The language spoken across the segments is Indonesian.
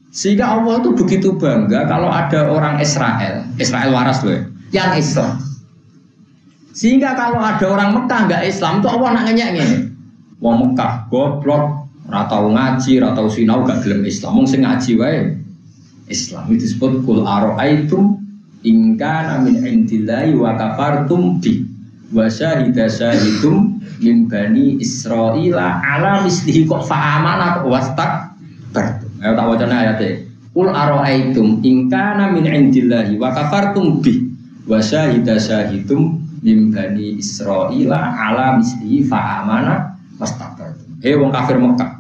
Sehingga Allah itu begitu bangga kalau ada orang Israel waras loh, yang Islam. Sehingga kalau ada orang Mekah nggak Islam, tuh Allah nak ngenyek gini. Wong Mekah goblok, ratau ngaji, ratau sinau gak gelem Islam. Wong sing ngaji wae Islam. Itu disebut kul aro'aitum in kana min indillahi wa kafartum bi wa syahida syahidum min bani Israila ala mislihi kok fa'amana wastakbartum. Ayo tak wacana ayatnya. Qul aro'aitum in kana min indillahi wa kafartum bi wa syahida syahidum min bani Israila ala mislihi fa'amana wastakbartum. Hei wong kafir Mekah,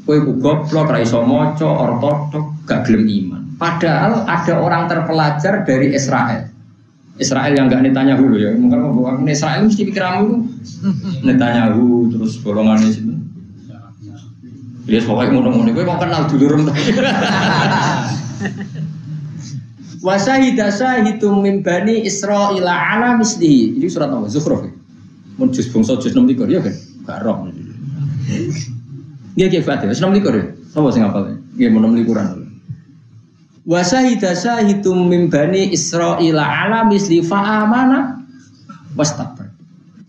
kowe ku goblok ra iso maca ortodok gak gelem iman. Padahal ada orang terpelajar dari Israel yang enggak Netanyahu loh ya. Mungkin Israel mesti pikiranmu Netanyahu terus golongannya situ. Ya pokoknya ngono-ngono kowe kok kenal dulurem ta. Wa syahida syahidum min bani Israila ala mislihi. Ini surat apa? Zukhruf. Mun juz bangsa juz 63 ya kan? Gak roh. Nggih nggih Fatih, 63 ya. Sapa sing hafal? Nggih mun 64-an. Wa syahida syahidum min bani Israila ala misli fa amana wastakbar.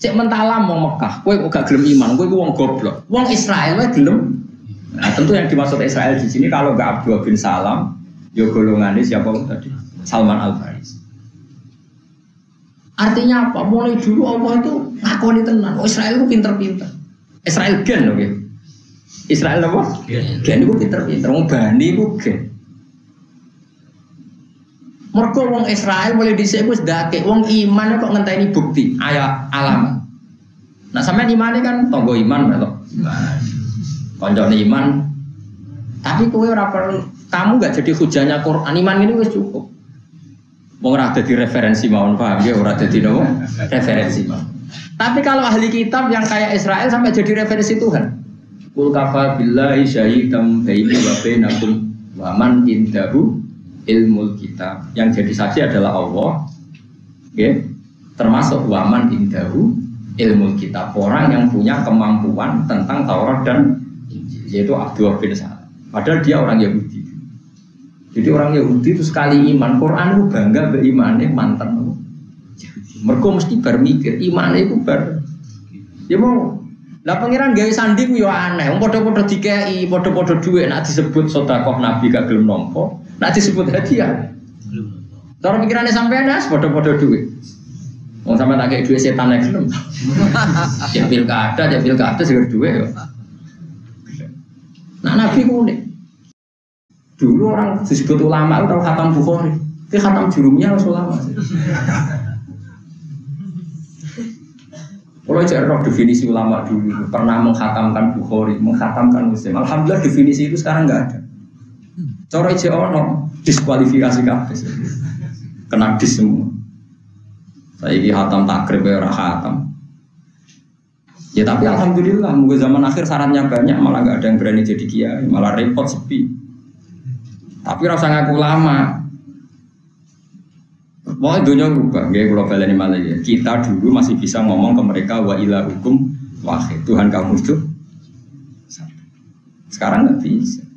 Cek mentalam wong Mekah, kowe kok gak gelem iman, kowe ku wong goblok. Wong Israel wae gelem. Nah, tentu yang dimaksud Israel di sini kalau enggak Abdullah bin Salam, ya golongannya siapa tadi? Salman Al-Farisi. Artinya apa? Mulai dulu Allah itu ngakoni tenan. Oh, Israel itu pinter-pinter. Israel gen oke. Israel apa? Gen itu pinter-pinter. Wong Bani itu gen. Mergo wong Israel mulai dhisik wis ndake wong iman kok ngenteni bukti, ayat alamat. Nah, sampean imane kan tangga iman melok. Koncone iman. Tapi kowe ora perlu, kamu enggak jadi hujahnya Quran. Iman ini wis cukup. Wong ora dadi referensi mawon, paham ya, ora dadi nopo? Referensi mawon. Tapi kalau ahli kitab yang kayak Israel sampai jadi referensi Tuhan. Qul kafa billahi syahidan baini wa bainakum wa man indahu ilmul kitab. Yang jadi saksi adalah Allah. Okay? Termasuk wa man indahu ilmul kitab, orang yang punya kemampuan tentang Taurat dan Injil, yaitu Abdullah bin Salam. Padahal dia orang Yahudi. Jadi orang Yahudi itu sekali iman Quran itu bangga berimannya mantan. Mereka mesti bermikir imannya itu ber. Ya mau. Lah pangeran gawe sandi ku yo aneh. Wong padha-padha dikei, padha-padha dhuwit nek disebut sedekah Nabi gak gelem nampa, nek disebut hadiah. Cara pikirane sampean as padha-padha dhuwit. Wong sampean tak kei dhuwit setan nek gelem. Ya pilkada sing dhuwit yo. Nah Nabi ku unik. Dulu orang disebut ulama itu tahu khatam Bukhari. Itu khatam jurumnya harus ulama. Kalau jarang definisi ulama dulu pernah menghatamkan Bukhari, menghatamkan Muslim. Alhamdulillah definisi itu sekarang nggak ada. Cara ono diskualifikasi kabeh. Kena dis semua. Saya ini khatam takrib ya orang khatam. Ya tapi alhamdulillah, mungkin zaman akhir syaratnya banyak, malah nggak ada yang berani jadi kiai, malah repot sepi. Tapi rasa ngaku lama. Wah dunia berubah, ya kalau baleni malah ya. Kita dulu masih bisa ngomong ke mereka wa ila hukum wahid, Tuhan kamu itu satu. Sekarang nggak bisa.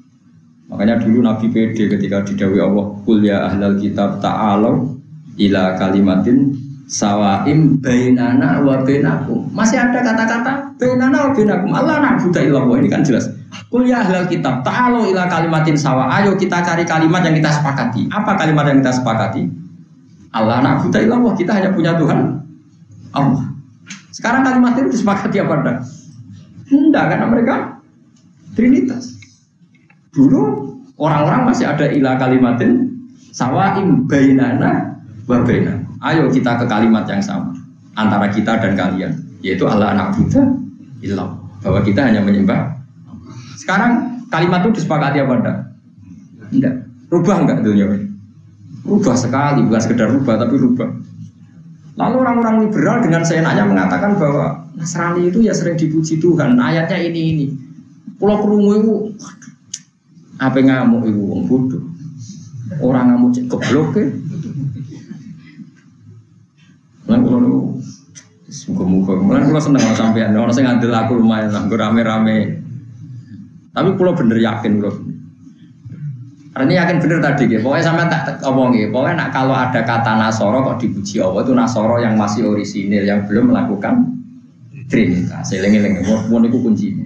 Makanya dulu Nabi pede ketika didhawuhi Allah, qul ya ahlal kitab ta'alu ila kalimatin sawaim bainana wa bainakum. Masih ada kata-kata bainana wa bainakum. Allah na'budu illallah, ini kan jelas. Qul ya ahlal kitab ta'alu ila kalimatin sawa. Ayo kita cari kalimat yang kita sepakati. Apa kalimat yang kita sepakati? Allah na'budu illallah, kita hanya punya Tuhan Allah. Sekarang kalimat itu disepakati apa enggak? Enggak, karena mereka Trinitas. Dulu orang-orang masih ada ila kalimatin sawaim bainana wa bainakum. Ayo kita ke kalimat yang sama antara kita dan kalian, yaitu Allah na'budu illallah, bahwa kita hanya menyembah. Sekarang kalimat itu disepakati apa enggak? Enggak. Rubah enggak dunia ini? Rubah sekali, bukan sekedar rubah tapi rubah. Lalu orang-orang liberal dengan seenaknya mengatakan bahwa Nasrani itu ya sering dipuji Tuhan. Ayatnya ini. Pulau kerungu itu, apa ngamuk itu wong bodoh. Orang ngamuk cek keblok ya. Lalu Muka-muka seneng sampean. Orang saya ngandel aku lumayan lah, rame-rame. Tapi pulau bener yakin pulau. Artinya yakin bener tadi gitu. Pokoknya sampai tak omong gitu. Pokoknya kalau ada kata Nasoro kok dipuji Allah itu Nasoro yang masih orisinil, yang belum melakukan Trinitas. Seling-eling, mau itu kuncinya.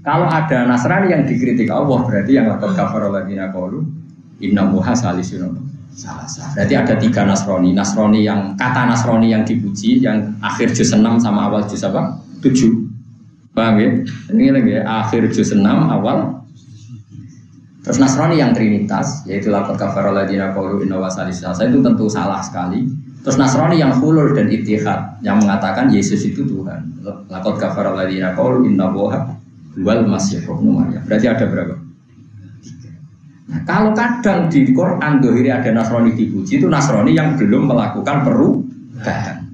Kalau ada Nasrani yang dikritik Allah berarti yang laqad kafara alladziina qalu inna Allaha salisun salasa. Berarti ada 3 Nasrani. Nasrani yang kata Nasrani yang dipuji, yang akhir juz 6 sama awal juz apa? 7. Paham ya? Ini lagi ya, akhir juz 6 awal. Terus Nasrani yang Trinitas, yaitu laqad kafara alladziina qalu inna Allaha salisun salasa, itu tentu salah sekali. Terus Nasrani yang hulul dan ittihad, yang mengatakan Yesus itu Tuhan. Laqad kafara alladziina qalu inna Allaha wal masih ibnu Maryam. Berarti ada berapa? 3. Nah, kalau kadang di Quran dohiri ada Nasrani dipuji, itu Nasrani yang belum melakukan perubahan.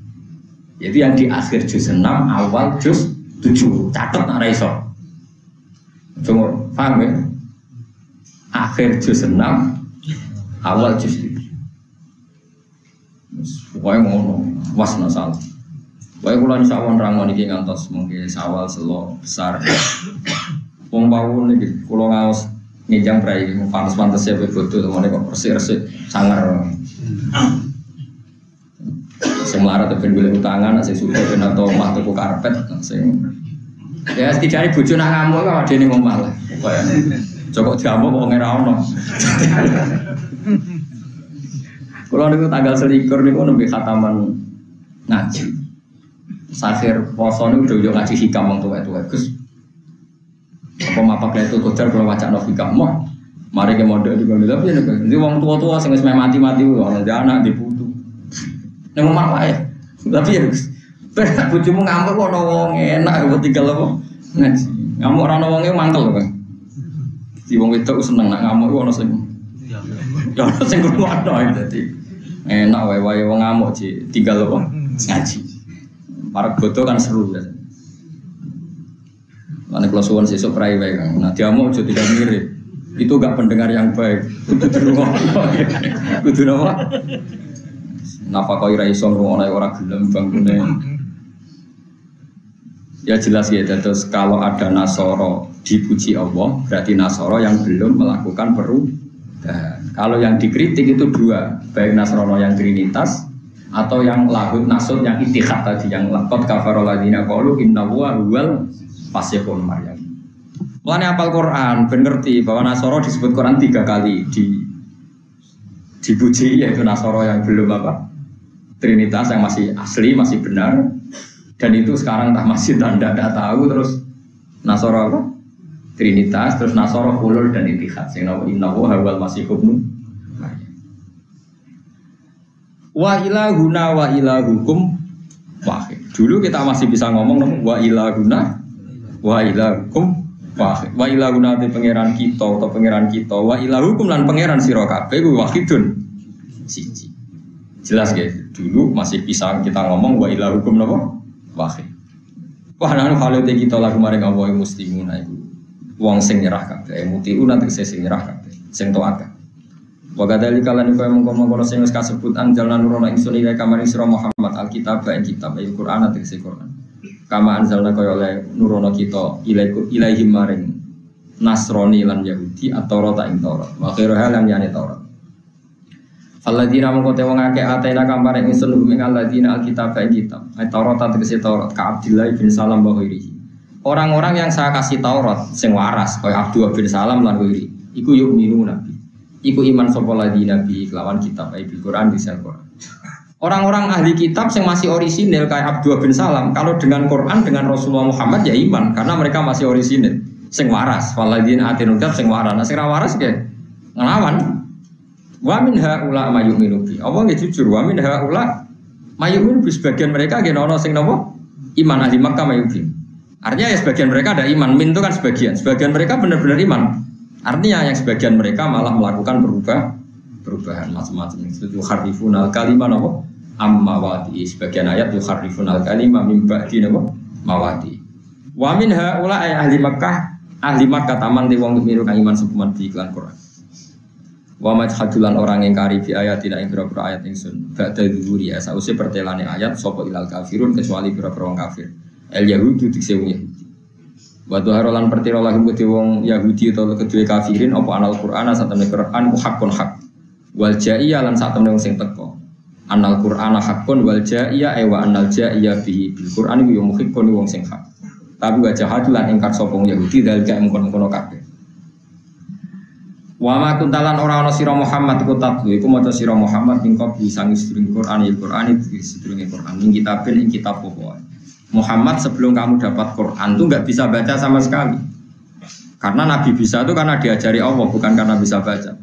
Yaitu yang di akhir juz 6 awal juz 7. Catat nak raiso. Cuma paham ya? Akhir juz 6 awal juz 7. Pokoknya ngono, was nasal. Pokoknya kalau insyaallah nerangno niki ngantos mungkin sawal selo besar. Wong bau niki kula ngaos nginjang prai pantes-pantes ya bodo temone kok resik-resik sangar. Sing melarat ben golek utangan, sing suka ben atau omah tuku karpet sing ya setidaknya bojo nak ngamuk kok dene ngomah lah. Joko diamuk kok ora ono. Kalau niku tanggal 21 niku nembe khataman ngaji. Akhir poso niku udah ngaji hikam wong tuwek-tuwek Gus. Apa mapak itu kodar kalau wacana hikam moh. Mari ke model di kono tapi nek ndi wong tua-tua sing wis mati-mati ono anak diputu. Nek omah wae. Tapi ya Gus. Ben bojomu ngamuk kok ono wong enak kok tinggal apa ngaji. Ngamuk ora ono wonge mangkel kok. Di wong wedok seneng nak ngamuk ono sing ya ono sing ngrungokno dadi enak wae-wae wong ngamuk sih tinggal apa ngaji. Para bodoh kan seru ya. Mana kalau suwon sesuk prai wae kan. Nah diamuk aja tidak mirip. Itu enggak pendengar yang baik. Kudu dirungokno. Kudu apa? Nafakoi ra iso ngrungokno ora gelem bangkune. Ya jelas ya, terus kalau ada Nasoro dipuji Allah, berarti Nasoro yang belum melakukan perubahan. Kalau yang dikritik itu 2, baik Nasrono yang Trinitas atau yang lahud nasud yang ittihad tadi, yang laqad kafara alladziina qalu inna Allaha huwal masihul Maryam. Mulane hafal Quran ben ngerti bahwa Nasoro disebut Quran 3 kali dipuji, yaitu Nasoro yang belum apa? Trinitas yang masih asli, masih benar. Dan itu sekarang tak masih tanda tidak tahu. Terus Nasoro apa? Trinitas, terus Nasoro hulul dan ittihad. Sing inna Allaha huwal masihul Maryam. Wa ilahuna wa ilahukum wahid. Dulu kita masih bisa ngomong wa ilahuna wa ilahukum wahid. Wa ilahuna itu pangeran kita atau pangeran kita. Wa ilahukum lan pangeran sira kabeh wahidun siji. Jelas guys. Dulu masih bisa kita ngomong wa ilahukum napa? Wahid. Wah nang halute kita lagu maring Allah muslimun iku. Wong sing nyerah kabeh, mutiun nanti sing nyerah kabeh, sing taat. Wa kadali kalan iku mengko-mengko sing wis kasebut anjalna nurono ingsun ila kamari sira Muhammad alkitab ing kitab Al-Qur'an atase Qur'an. Kama anjalna kaya oleh nurono kita ilaihim maring Nasrani lan Yahudi atau ta ing Taurat. Wa khairu halam yani Taurat. Alladzina mengko te wong akeh atena kamare ingsun ing alladzina alkitab ing kitab. Taurat atase Taurat ka Abdullah bin Salam wa ghairihi. Orang-orang yang saya kasih Taurat sing waras kaya Abdullah bin Salam lan ghairi. Iku yuk minu nabi. Iku iman sapa ladi nabi kelawan kitab Al-Qur'an bisa Quran. Orang-orang ahli kitab yang masih orisinil kayak Abdullah bin Salam, kalau dengan Quran dengan Rasulullah Muhammad ya iman karena mereka masih orisinil, sing waras. Waladina atinul kitab sing waras. Nah sing ra waras ge ngelawan. Wa min haula mayu'minu bi. Apa nggih jujur wa min haula mayu'minu bi sebagian mereka ge ono sing napa? Iman ahli Makkah mayu'min. Artinya ya sebagian mereka ada iman, min itu kan sebagian. Sebagian mereka benar-benar iman. Artinya yang sebagian mereka malah melakukan perubahan macam-macam. Itu yuharrifunal kalimah napa? Ammawati. Sebagian ayat yuharrifunal kalimah mim ba'di napa? Mawati. Wa min haula ahli Makkah taman di wong miru kang iman sepuman di iklan Quran. Wa majhadulan orang yang kari bi ayatina ing pira-pira ayat ingsun. Ba'da dzuri ya sause pertelane ayat sapa ilal kafirun kecuali pira-pira wong kafir. El Yahudi dikse Yahudi. Wa dhaharolan pertira lahum kedhe wong Yahudi utawa kedhe kafirin apa anal Qur'an satemene Qur'an hakun hak. Wal jaiya lan satemene wong sing teko. Anal Qur'ana hakun wal jaiya wa anal jaiya bihi bil Qur'an iku yo muhikun wong sing hak. Tapi wajah lan ingkar sapa wong Yahudi dal gak mengkon-kono kabeh. Wa ma kuntalan ora ana sira Muhammad iku tatlu iku maca sira Muhammad ing kopi sangi sedurunge Qur'an ya Qur'an iki sedurunge Qur'an ing kitabin ing kitab apa. Muhammad sebelum kamu dapat Quran tuh nggak bisa baca sama sekali. Karena Nabi bisa itu karena diajari Allah, bukan karena bisa baca.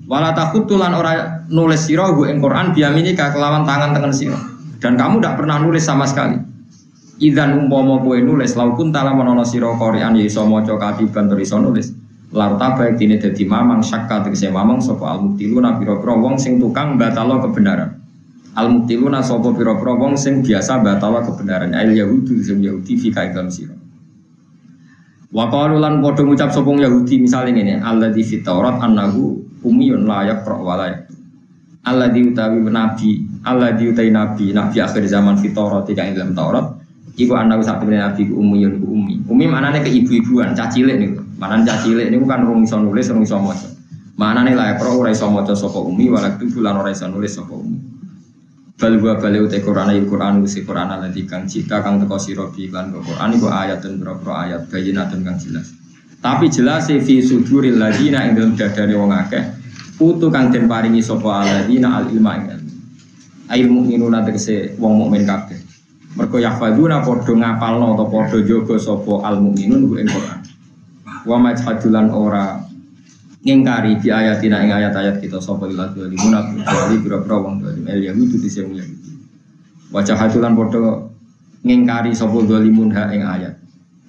Wala taqutulan ora nulis sira ing Quran biyamini kelawan tangan tengen sira. Dan kamu tidak pernah nulis sama sekali. Idzan umpama kowe nulis laukun ta'ala menawa sira Quran ya iso maca katiban tur iso nulis. Larta baik dene dadi mamang syakka tegese mamang sapa al-mubtiluna pira-pira wong sing tukang batalo kebenaran. Al-mubtiluna sapa pira-pira wong sing biasa batalo kebenaran. Al Yahudi sing Yahudi fi kaidam sira. Wa qalu lan padha ngucap sapa Yahudi misale ngene, alladzi fit Taurat annahu ummiyun la yaqra wa la yaktub. Alladzi utawi nabi, alladzi utai nabi akhir zaman fit Taurat tidak dalam Taurat. Iku annahu satune nabi ku ummiyun ku ummi. Ummi maknane ke ibu-ibuan, cah cilik niku. Manane cah cilik niku kan rung iso nulis, rung iso maca. Manane la yaqra ora iso maca sapa ummi wa la yaktub lan ora iso nulis sapa ummi. Bal wa bal utai Quran usi Quran alladzi kang cita kang teko sira bi lan Quran iku ayatun berapa ayat bayinatun kang jelas. Tapi jelas fi suduril ladina ing dalem dadane wong akeh putu kang den paringi sapa alladzina al ilma ing ail mukminuna tegese wong mukmin kabeh. Mergo yahfadzuna padha ngapalno atau padha jaga sapa al mukminun ing Quran. Wa majhadulan ora ngingkari di ayatina ing ayat-ayat kita sapa lil zalimuna kecuali pira-pira wong zalim el Yahudi dise wong Yahudi. Wajah hatulan padha ngingkari sapa zalimun ha ing ayat.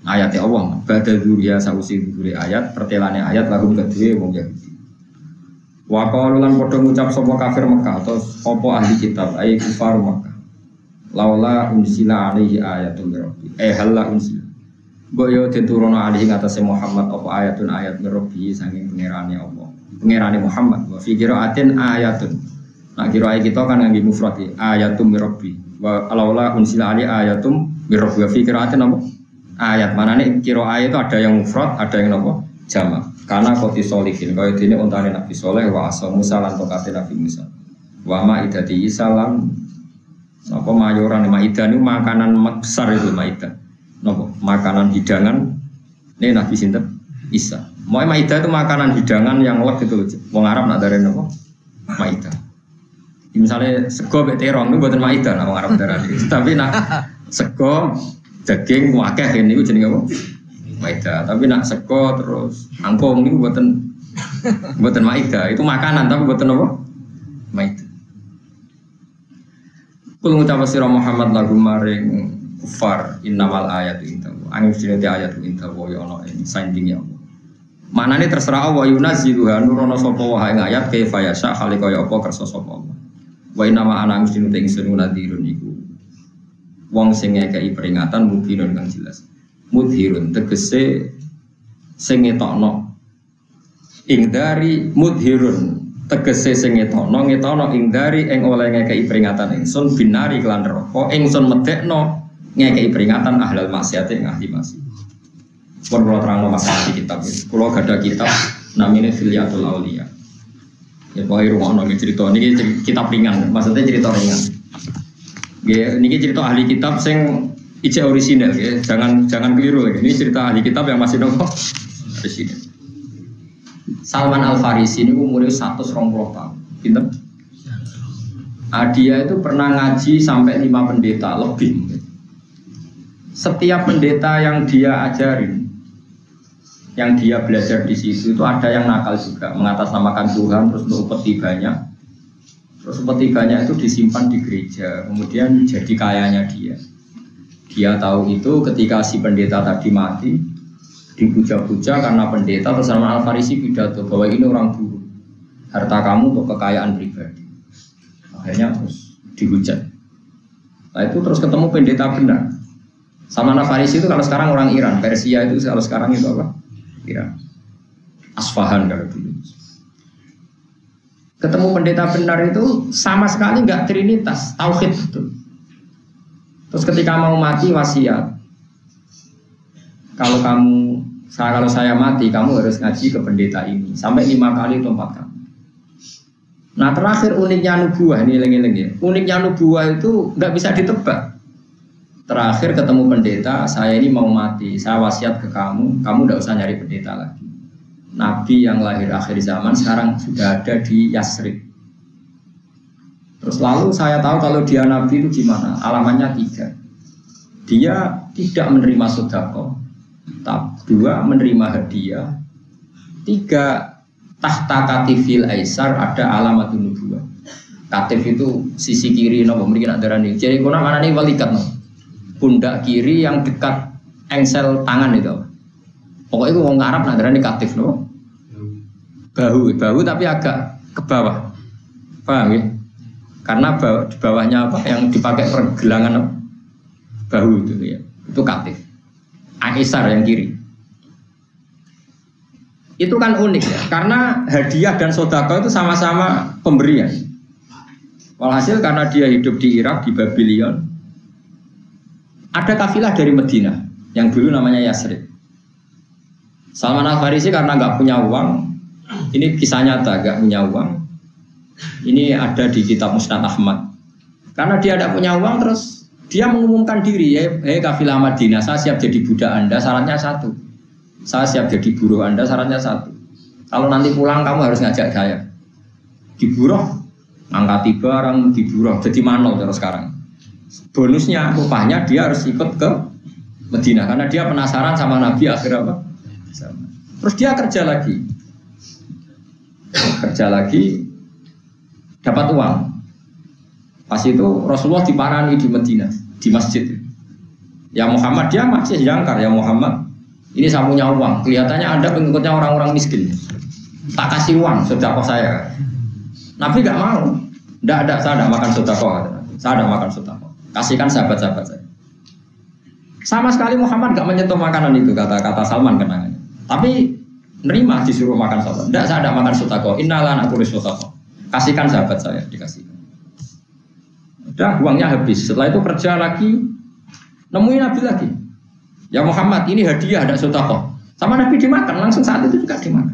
Ayate Allah badal dzuriya sausi dzuri ayat pertelane ayat lagu kedue wong Yahudi. Wa qalu lan padha ngucap sapa kafir Mekah atau apa ahli kitab ay kufar Mekah. Laula unsila alaihi ayatun rabbi. Halla unsila Boyo diturunno alih ngatasé Muhammad apa ayatun ayat mirrobi saking pangerane Allah. Pangerane Muhammad wa fi qiraatin ayatun. Nah qiraah kita kan ngangge mufrad ayatum mirrobi. Wa laula unsila ali ayatum mirrobi wa fi qiraatin apa? Ayat manane qiraah itu ada yang mufrad, ada yang apa? Jamak. Karena qoti solihin kaya dene untane Nabi Saleh wa asa Musa lan tokate Nabi Musa. Wa ma idati isalam apa mayoran maidah niku makanan besar itu maidah. Nopo makanan hidangan ini Nabi sinten Isa. Mau maidah itu makanan hidangan yang leg itu loh. Wong Arab nak darane nopo maidah. Misalnya sego mek terong itu buatan maidah nak wong Arab darane. Tapi nak sego daging wakeh niku jenenge apa? Maidah. Tapi nak sego terus angkong niku buatan maidah. Itu makanan tapi buatan apa? Maidah. Kul ngucap sira Muhammad lagu maring kufar innamal ayatu indahu angin sinete ayat indahu ya ana ing sandinge Allah. Manane terserah Allah yunazziluha nurono sapa wae ing ayat kaifa yasha khali kaya apa kersa sapa Allah. Wa innama ana sinete ingsun nadirun iku wong sing ngekeki peringatan mubinun kang jelas. Mudhirun tegese sing ngetokno ing dari mudhirun tegese sing ngetokno ing dari ing oleh ngekeki peringatan ingsun binari kelan neraka ingsun medekno ngekei peringatan ahlal maksiat yang ahli maksiat. Pun kalau terang masalah di kitab ini, kalau ada kitab namanya Filiatul Aulia. Ya pokoknya rumah nongin cerita ini kitab ringan, maksudnya cerita ringan. Ya ini cerita ahli kitab sing ijek orisinal, ya jangan keliru lagi. Ini cerita ahli kitab yang masih nongol orisinal. Salman Al Farisi ini umurnya 120 tahun. Pinter? Dia itu pernah ngaji sampai 5 pendeta lebih. Setiap pendeta yang dia ajarin, yang dia belajar di situ itu ada yang nakal juga, mengatasnamakan Tuhan, terus untuk upeti banyak, terus upeti banyak itu disimpan di gereja, kemudian jadi kayanya dia. Dia tahu itu ketika si pendeta tadi mati, dipuja-puja karena pendeta terus Salman Al Farisi pidato bahwa ini orang buruk, harta kamu untuk kekayaan pribadi. Akhirnya terus dihujat. Nah itu terus ketemu pendeta benar. Salman Al Farisi itu kalau sekarang orang Iran, Persia itu kalau sekarang itu apa? Iran. Asfahan kalau dulu. Ketemu pendeta benar itu sama sekali nggak trinitas, tauhid betul. Terus ketika mau mati wasiat, kalau saya mati, kamu harus ngaji ke pendeta ini sampai 5 kali atau 4 kali. Nah terakhir uniknya nubuah ini lengi-lengi. Uniknya nubuah itu nggak bisa ditebak. Terakhir ketemu pendeta, saya ini mau mati, saya wasiat ke kamu nggak usah nyari pendeta lagi. Nabi yang lahir akhir zaman sekarang sudah ada di Yasrib. Terus lalu saya tahu kalau dia Nabi itu gimana? Alamannya 3. Dia tidak menerima sedekah. 2 menerima hadiah. 3 tahta katifil aisar ada alamat nubuwah. Katif itu sisi kiri nopo mriki nak darani. Jadi kuna manane walikat no. Pundak kiri yang dekat engsel tangan itu. Pokoknya itu wong Arab nak darani katif no. Bahu tapi agak ke bawah. Paham ya? Karena di bawahnya apa yang dipakai pergelangan apa? Bahu itu ya. Itu katif. Aisar yang kiri. Itu kan unik ya, karena hadiah dan sodako itu sama-sama pemberian. Walhasil karena dia hidup di Irak, di Babylon, ada kafilah dari Medina yang dulu namanya Yasrib. Salman Al-Farisi karena nggak punya uang, ini kisah nyata, nggak punya uang. Ini ada di kitab Musnad Ahmad. Karena dia tidak punya uang, terus dia mengumumkan diri, hei kafilah Madinah, saya siap jadi budak Anda, syaratnya 1. Saya siap jadi buruh Anda, syaratnya 1. Kalau nanti pulang kamu harus ngajak saya. Diburuh, angkati barang, diburuh, jadi manol terus sekarang. Bonusnya, upahnya dia harus ikut ke Madinah karena dia penasaran sama Nabi akhir apa? Terus dia kerja lagi, dapat uang. Pas itu Rasulullah diparani di Madinah, di masjid. Ya Muhammad, dia masih jangkar, ya Muhammad. Ini saya punya uang, kelihatannya Anda pengikutnya orang-orang miskin. Tak kasih uang, sedekah saya. Nabi nggak mau. Tidak ada, saya tidak makan sedekah. Saya tidak makan sedekah. Kasihkan sahabat-sahabat saya. Sama sekali Muhammad nggak menyentuh makanan itu, kata Salman kenangannya. Tapi nerima disuruh makan sedekah. Tidak, saya tidak makan sedekah. Innalan aku sedekah. Kasihkan sahabat saya, dikasihkan. Udah uangnya habis. Setelah itu kerja lagi, nemuin Nabi lagi. Ya Muhammad, ini hadiah, ada sedekah. Sama Nabi dimakan, langsung saat itu juga dimakan.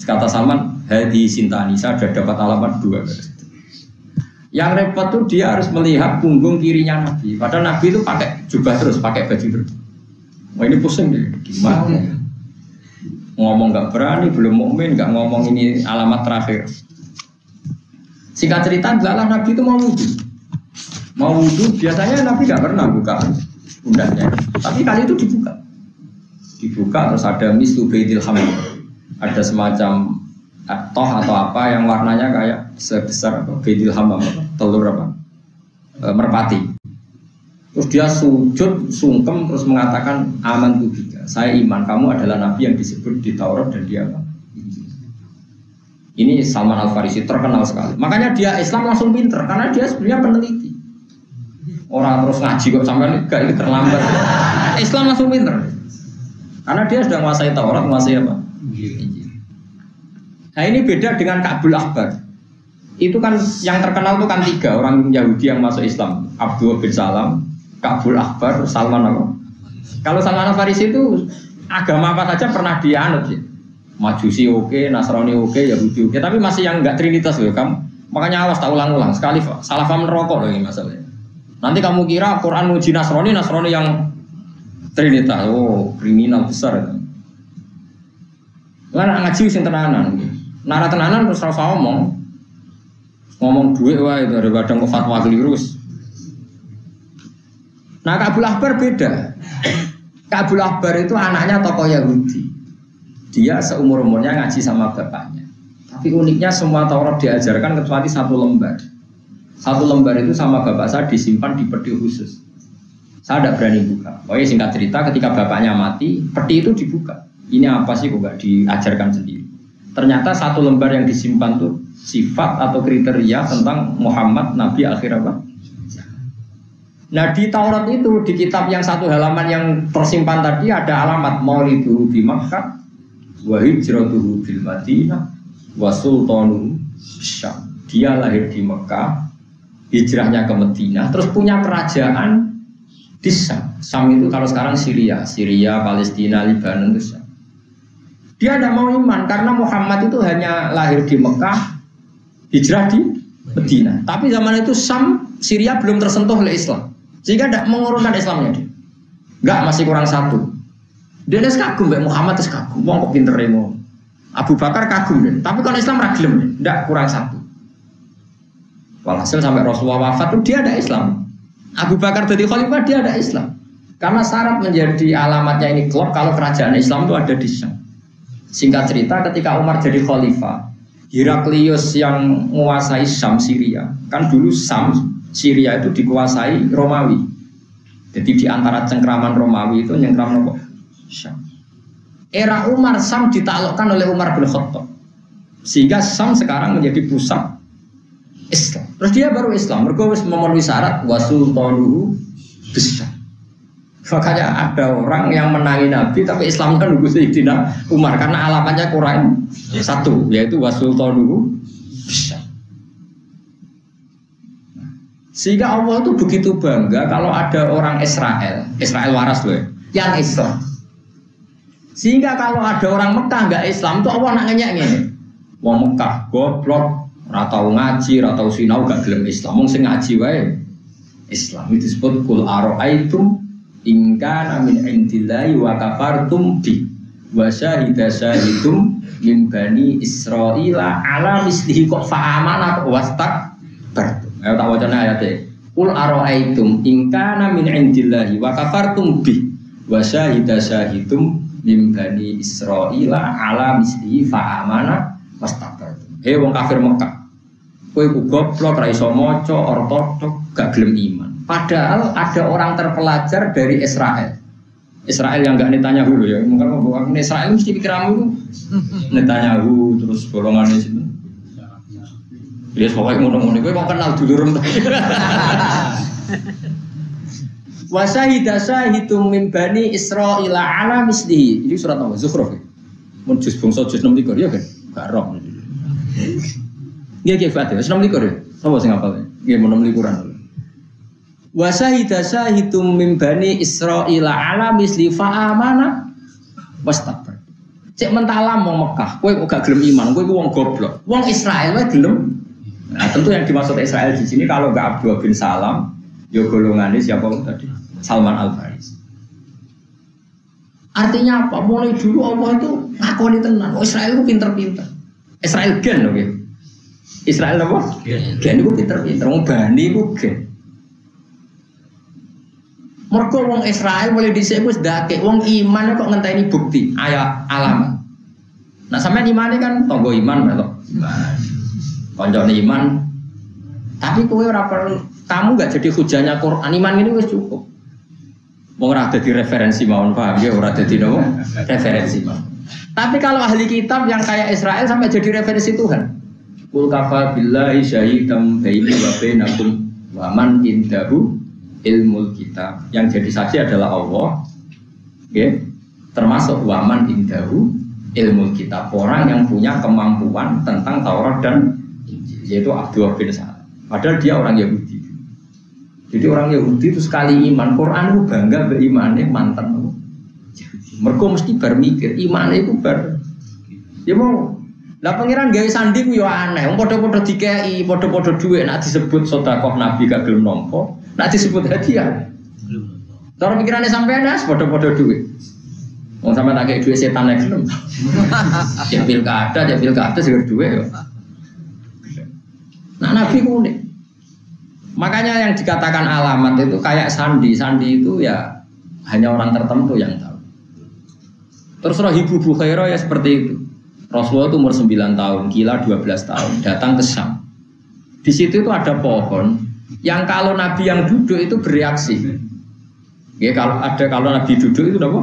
Kata Salman, hadi sintani, saya sudah dapat alamat 2. Yang repot tuh dia harus melihat punggung kirinya Nabi. Padahal Nabi itu pakai jubah terus, pakai baju terus. Wah ini pusing deh, gimana? Ngomong nggak berani, belum mukmin, nggak ngomong ini alamat terakhir. Singkat cerita, adalah Nabi itu mau wudhu, biasanya Nabi nggak pernah buka pundaknya, tapi kali itu dibuka terus ada mislu baitil hamd, ada semacam toh atau apa yang warnanya kayak sebesar baitil hamd, telur merpati. Terus dia sujud sungkem terus mengatakan aman bika, saya iman kamu adalah Nabi yang disebut di Taurat dan dia apa? Ini Salman Al-Farisi terkenal sekali. Makanya dia Islam langsung pinter karena dia sebenarnya peneliti. Orang terus ngaji kok sampai enggak, ini terlambat. Islam langsung pinter. Karena dia sudah menguasai Taurat, menguasai apa? Nah ini beda dengan Ka'bul Ahbar. Itu kan yang terkenal itu kan 3 orang Yahudi yang masuk Islam. Abdullah bin Salam, Ka'bul Ahbar, Salman apa? Kalau Salman Al-Farisi itu agama apa saja pernah dianut ya. Majusi oke, Nasrani oke, Yahudi oke, tapi masih yang enggak Trinitas loh kamu. Makanya awas tak ulang-ulang sekali salah paham merokok loh ini masalahnya. Nanti kamu kira Quran muji Nasrani yang Trinitas, oh kriminal besar itu. Lah ngaji sing tenanan. Nara tenanan terus ora ngomong duit wae daripada kok fatwa keliru. Nah Ka'bul Ahbar beda. Ka'bul Ahbar itu anaknya tokoh Yahudi. Dia seumur-umurnya ngaji sama bapaknya. Tapi uniknya semua Taurat diajarkan kecuali 1 lembar. 1 lembar itu sama bapak saya disimpan di peti khusus. Saya tidak berani buka. Pokoknya singkat cerita ketika bapaknya mati, peti itu dibuka. Ini apa sih kok nggak diajarkan sendiri? Ternyata 1 lembar yang disimpan tuh sifat atau kriteria tentang Muhammad Nabi akhir apa? Nah di Taurat itu di kitab yang 1 halaman yang tersimpan tadi ada alamat Maulidu di Makkah, wa hijratuhu bil Madinah, wa sultanu Syam. Dia lahir di Mekah, hijrahnya ke Madinah, terus punya kerajaan di Syam. Syam itu kalau sekarang Syria, Palestina, Lebanon itu Syam. Dia tidak mau iman karena Muhammad itu hanya lahir di Mekah, hijrah di Medina. Tapi zaman itu Syam, Syria belum tersentuh oleh Islam, sehingga tidak mengurungkan Islamnya dia. Enggak, masih kurang satu. Dia kagum, Muhammad itu kagum, wong kok pinter remo. Abu Bakar kagum deh, tapi kalau Islam ragilem deh, tidak kurang satu. Walhasil sampai Rasulullah wafat itu dia ada Islam. Abu Bakar jadi khalifah dia ada Islam. Karena syarat menjadi alamatnya ini klop kalau kerajaan Islam itu ada di Syam. Singkat cerita, ketika Umar jadi khalifah, Heraklius yang menguasai Syam, Syria, kan dulu Syam, Syria itu dikuasai Romawi. Jadi di antara cengkraman Romawi itu cengkraman apa? Syam. Era Umar, Syam ditaklukkan oleh Umar bin Khattab, sehingga Syam sekarang menjadi pusat Islam. Terus dia baru Islam, mereka memenuhi syarat wasultanu besar. Makanya ada orang yang menangi Nabi tapi Islamnya nunggu Sayyidina Umar karena alamatnya kurang satu, yaitu wasultanu besar. Sehingga Allah itu begitu bangga kalau ada orang Israel waras loh, yang Islam. Sehingga kalau ada orang Mekah nggak Islam tuh Allah nak ngenyek ngene. Wong Mekah goblok, ora tau ngaji, ora tau sinau, gak gelem Islam. Wong sing ngaji wae Islam. Itu disebut qul ara'aitum in kana min indillahi wa kafartum bi wa syahidum min bani Israila ala mislihi kok fa'amana wastakbar. Ayo tak wacana ayate. Qul ara'aitum in kana min indillahi wa kafartum bi wa syahidum min bani Israila ala mislihi fa'amana wastakbar. Hei wong kafir Mekah, kowe ku goblok, ra iso maca, ortodok, gak gelem iman. Padahal ada orang terpelajar dari Israel. Israel yang gak Netanyahu loh ya. Mungkin Israel mesti pikiranmu Netanyahu terus golongannya situ. Dia pokoknya ngono-ngono kowe kok kenal dulurem ta. Wa syahidum min bani Israila ala mislihi. Ini surat apa? Zukhruf. Mun juz bangsa juz 63 ya kan? Gak roh. Nggih Fatih, 63 ya. Sapa sing hafal? Nggih 63-an. Wa syahidum min bani Israila ala misli fa amana wastakbar. Cek mentalam wong Mekah, kowe kok gak gelem iman, kowe wong goblok. Wong Israel wae gelem. Nah, tentu yang dimaksud Israel di sini kalau enggak Abdullah bin Salam, ya golongannya siapa tadi? Salman Al-Farisi. Artinya apa? Mulai dulu Allah itu ngakoni tenan. Oh, Israel itu pinter-pinter. Israel gen oke. Israel apa? Gen itu pinter-pinter. Wong Bani itu gen. Mergo wong Israel mulai dhisik wis ndake wong iman kok ngenteni bukti, ayat alamat. Nah, sampean imane kan tanggo iman melok. Koncone iman. Tapi kowe ora perlu, kamu enggak jadi hujahnya Quran. Iman ini wis cukup. Wong ora dadi referensi mawon, paham ya, ora dadi nopo? Referensi mawon. Tapi kalau ahli kitab yang kayak Israel sampai jadi referensi Tuhan. Qul kafa billahi syahidan baini wa bainakum wa man indahu ilmul kitab. Yang jadi saksi adalah Allah. Okay? Termasuk wa man indahu ilmul kitab, orang yang punya kemampuan tentang Taurat dan Injil, yaitu Abdullah bin Salam. Padahal dia orang Yahudi. Jadi orang Yahudi itu sekali iman Quran itu bangga berimannya mantan. Mereka mesti bermikir imannya itu ya mau. Lah pangeran gawe sandi ku yo aneh. Wong padha-padha dikei, padha-padha dhuwit nek disebut sedekah Nabi gak gelem nampa, nek disebut hadiah. Cara pikirane sampean as padha-padha dhuwit. Wong sampean tak kei dhuwit setan nek gelem. Ya pilkada sing dhuwit yo. Nah Nabi ku unik. Makanya yang dikatakan alamat itu kayak sandi itu ya hanya orang tertentu yang tahu. Terus Ibu Bukhairah ya seperti itu. Rasulullah itu umur 9 tahun, Kila 12 tahun, datang ke Syam. Di situ itu ada pohon yang kalau Nabi yang duduk itu bereaksi. Ya kalau Nabi duduk itu apa?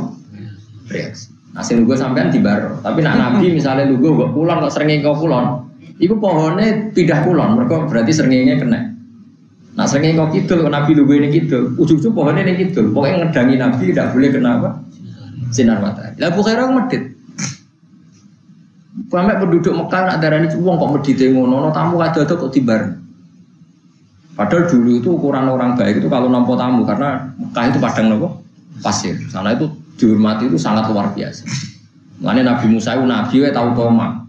Bereaksi. Hasil gue sampean di baro. Tapi nak Nabi misalnya lu gue kulon kok seringe kau kulon, itu pohonnya pindah kulon, mereka berarti seringnya kena. Nah seringe kau kidul, Nabi lu gue ini kidul, ujung-ujung pohonnya ini kidul. Pokoknya ngedangi Nabi tidak boleh kena apa? Sinar matahari. Lah Bukhairah medit. Sampai penduduk Mekah nak darani wong kok medhite ngono, tamu kada kok tibar. Padahal dulu itu ukuran orang baik itu kalau nampa tamu karena Mekah itu padang nopo pasir. Sana itu dihormati itu sangat luar biasa. Makanya Nabi Musa itu nabi tahu toma.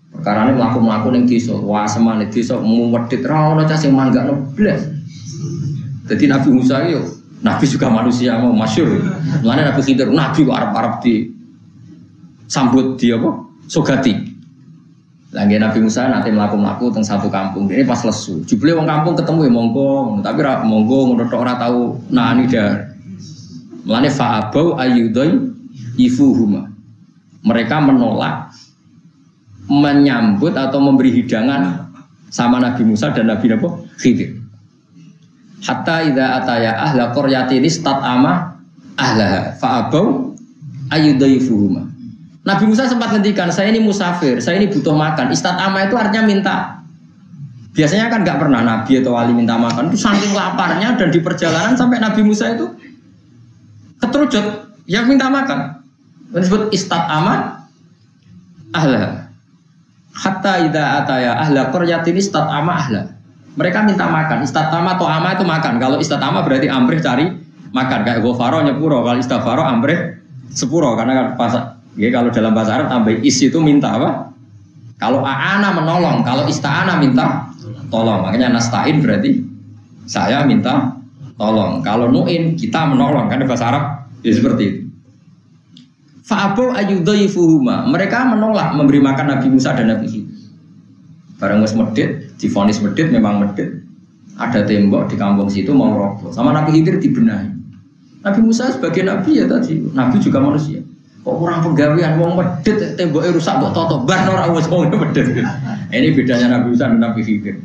Perkara ini melaku yang desa, wah semane desa muwedhit ra ono cah sing manggakno blas. Jadi Nabi Musa itu nabi juga manusia mau masyhur. Makanya Nabi Khidir nabi kok arep-arep di sambut dia apa? Sogati. Lagi Nabi Musa nanti melaku teng satu kampung. Ini pas lesu. Jebule wong kampung ketemu ya monggo, tapi ra monggo ngono tok ora tau nani dar. Mulane fa'abau ayyudai ifuhuma. Mereka menolak menyambut atau memberi hidangan sama Nabi Musa dan Nabi Khidir. Hatta idza ataya ahla qaryatin istat'ama ahlaha fa'abau ayyudai ifuhuma. Nabi Musa sempat ngendikan, saya ini musafir, saya ini butuh makan. Istat'ama itu artinya minta. Biasanya kan nggak pernah Nabi atau wali minta makan. Itu saking laparnya dan di perjalanan sampai Nabi Musa itu keterucut, yang minta makan. Itu disebut istat'ama ahla. Hatta idza ataya ahla qaryatin istat'ama ahla. Mereka minta makan. Istat'ama atau ama itu makan. Kalau istat'ama berarti amrih cari makan. Kayak ghafaro nyepuro. Kalau istaghfaro amrih sepuro. Karena pas ya, kalau dalam bahasa Arab tambah is itu minta apa? Kalau aana menolong, kalau ista'ana minta tolong. Makanya nasta'in berarti saya minta tolong. Kalau nu'in kita menolong, kan bahasa Arab ya seperti itu. Fa'abu ayyudhaifuhuma. Mereka menolak memberi makan Nabi Musa dan Nabi Khidir. Bareng wis medhit, divonis medhit memang medhit. Ada tembok di kampung situ mau roboh. Sama Nabi Khidir dibenahi. Nabi Musa sebagai nabi ya tadi, nabi juga manusia. Kok kurang penggawean wong medhit temboknya rusak kok toto bar ora wis wong medhit. Ini bedanya Nabi Musa dan Nabi Khidir.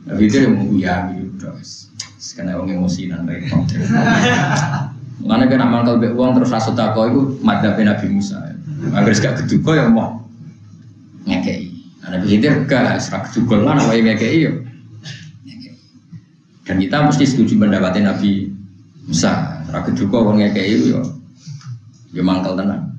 Nabi Khidir yang menguyahi terus. Karena wong emosian repot. Mulane kena mangkel mbek wong terus rasa takok iku madhabe Nabi Musa. Agar gak keduga ya mau ngekei. Nabi Khidir gak ora keduga lan wae ngekei yo. Dan kita mesti setuju pendapatnya Nabi Musa. Ora keduga wong ngekei yo. Ya mangkel tenan.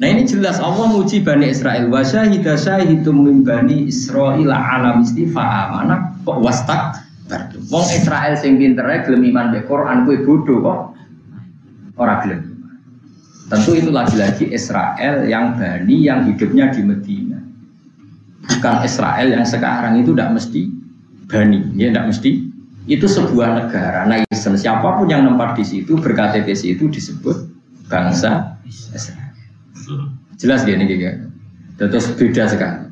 Nah ini jelas Allah muji Bani Israel wa syahida syahidum min Bani Israil ala istifa mana kok wastak bardu. Wong Israel sing pintere gelem iman mek Quran kuwi bodoh kok ora gelem. Tentu itu lagi-lagi Israel yang Bani yang hidupnya di Medina. Bukan Israel yang sekarang itu tidak mesti Bani, ya tidak mesti. Itu sebuah negara. Nah, siapapun yang nempat di situ berKTP itu disebut bangsa Israel. Jelas gini gitu. Terus beda sekali.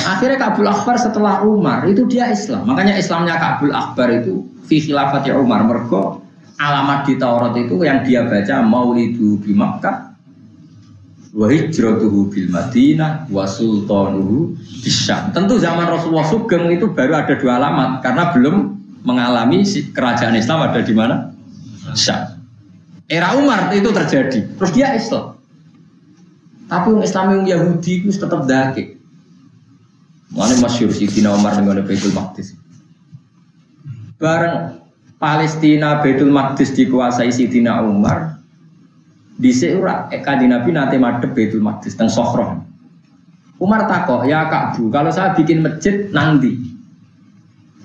Akhirnya Ka'bul Akbar setelah Umar itu dia Islam. Makanya Islamnya Ka'bul Akbar itu fi khilafati Umar. Mergo alamat di Taurat itu yang dia baca maulidu bi Makkah wa hijratuhu bil Madinah wa sultanuhu bisyam. Tentu zaman Rasulullah Sugeng itu baru ada dua alamat karena belum mengalami kerajaan Islam ada di mana? Syam. Era Umar itu terjadi. Terus dia Islam. Tapi orang Islam yang Yahudi itu tetap dakik. Mana masyhur Sayyidina Umar dengan Baitul Maqdis. Bareng Palestina Baitul Maqdis dikuasai Sayyidina Umar. Di seura kanjeng Nabi nate madhep Baitul Maqdis teng Sokhroh. Umar takok, "Ya Ka'bu, kalau saya bikin masjid nang ndi?"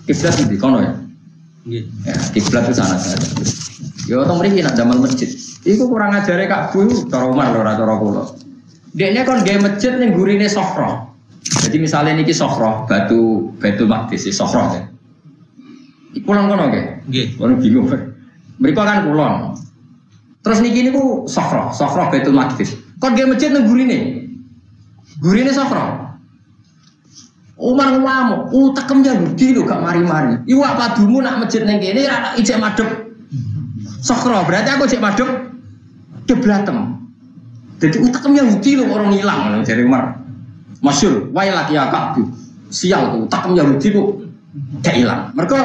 Kiblat ndi kono ya? Nggih. Ya, kiblat itu sana saja. Ya wong mriki nak damel masjid. Iku kurang ajare Ka'bu cara Umar lho ora cara kula. Dekne kon gawe masjid ning gurine Sokhroh. Jadi misalnya niki Sokhroh, Baitul Maqdis Sokhroh ya. Kulon kono nggih? Nggih. Kono bingung. Mriko kan kulon. Terus niki niku Sokhroh Baitul Maqdis. Kon gawe masjid nang gurine Sokhroh. Umar ngamuk, tekem Yahudi lho gak mari-mari. Iwak padumu nak masjid ning kene ra ijek madhep Sokhroh, berarti aku ijek madhep Kiblatem. Jadi tekem Yahudi lho orang hilang jare Umar. Masyhur, wailat ya Ka'bu. Sial tuh, tekem Yahudi kok gak hilang. Mergo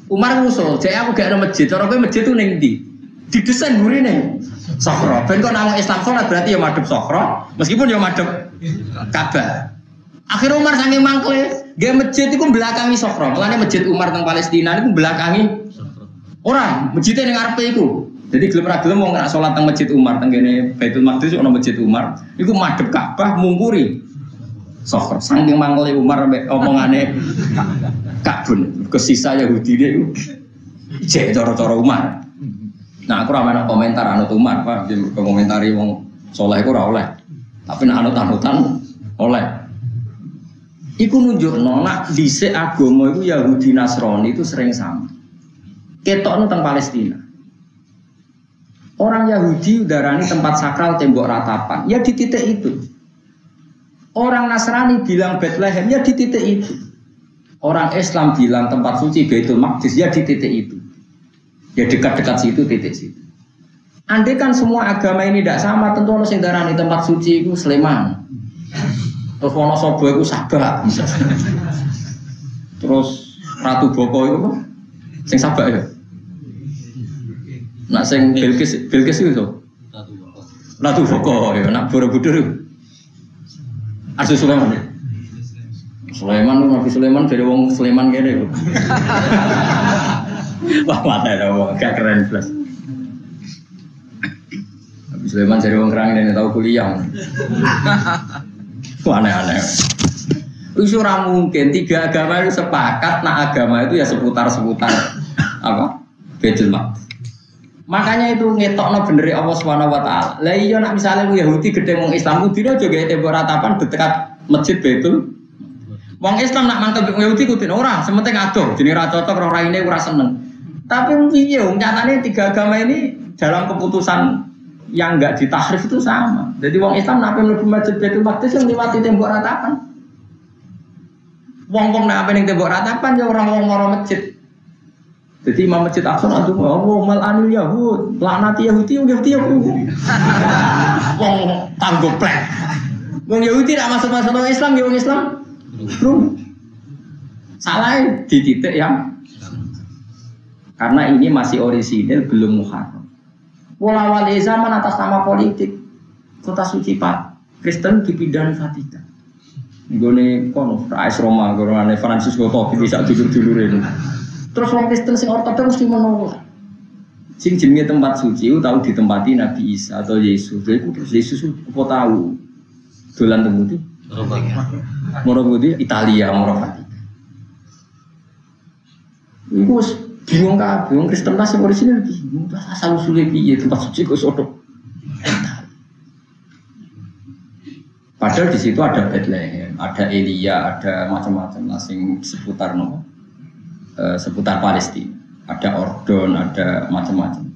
Umar ngusul, "Jek aku gak ada masjid, cara kowe masjid tuh ning ndi?" Didesain gurine Sokhroh. Ben kok nang Islam salat berarti ya madhep Sokhroh, meskipun ya madhep Ka'bah. Akhirnya Umar saking mangkle, gawe masjid iku belakangi Sokhroh. Mulane masjid Umar teng Palestina niku belakangi ora, masjidnya ning ngarepe iku. Jadi gelem ra gelem wong nek salat teng masjid Umar teng kene Baitul Maqdis ana masjid Umar, iku madhep Ka'bah mungkuri Sokhroh. Saking mangkle Umar mbek omongane kabun kesisa Yahudi dia itu cek cara-cara Umar. Nah aku ramai komentar anut Umar Pak, komentari wong soleh aku oleh, tapi nak anut-anutan oleh. Iku nunjuk nolak dhisik agama itu Yahudi Nasrani itu sering sama. Ketokno teng Palestina. Orang Yahudi udarani tempat sakral tembok ratapan, ya di titik itu. Orang Nasrani bilang Bethlehem, ya di titik itu. Orang Islam bilang tempat suci Baitul Maqdis, ya di titik itu. Ya dekat-dekat situ, titik situ. Andai kan semua agama ini tidak sama, tentu orang yang darani tempat suci itu Sleman. Terus Wonosobo itu Sabak. Terus Ratu Boko itu apa? Sing Sabak ya? Nak sing Bilqis itu Ratu Boko ya, nak Borobudur itu Arsu Sulaiman ya? Sulaiman, Nabi Sulaiman dari wong Sulaiman kene. Wah mata ya, gak keren plus. Nabi Sulaiman dari wong kerang ini tahu kuliah. Aneh-aneh. Itu ora mungkin tiga agama itu sepakat, nah agama itu ya seputar-seputar apa? Baitul Maqdis. Makanya itu ngetokno bener Allah Subhanahu wa taala. Lah iya nak misale Yahudi gedhe wong Islam kudune aja gawe tembok ratapan dekat masjid Baitul. Wong Islam nak mantep Yahudi kudune ora, sementing adoh, jenenge ra cocok ora raine ora seneng. Tapi piye wong nyatane tiga agama ini dalam keputusan yang enggak ditahrif itu sama. Jadi wong Islam nak mlebu masjid Baitul Maqdis yang liwati tembok ratapan. Wong-wong nak ning tembok ratapan ya orang wong maro masjid. Jadi Imam Masjid Aqsa itu oh mal anil Yahud, laknati Yahudi ya wong tanggo plek. Wong Yahudi tidak masuk Islam, ya wong Islam. Salah di titik yang karena ini masih orisinil belum muharram. Wala zaman atas nama politik kota suci Pak Kristen dipindahin Vatikan. Nggone kono Rais Roma, gorane Francisco Topi bisa dulur-dulurin. Terus orang Kristen sing ortodoks mesti menolak. Sing jenenge tempat suci tahu ditempati Nabi Isa atau Yesus. Lha iku terus Yesus apa tahu dolan temudi? Moro-moro Italia, moro Vatikan. Iku bingung kabeh wong Kristen tas sing orisinil bingung. Asal usule piye tempat suci kok sodo. Padahal di situ ada Bethlehem, ada Elia, ada macam-macam lah sing seputar seputar Palestina, ada Ordon, ada macam-macam.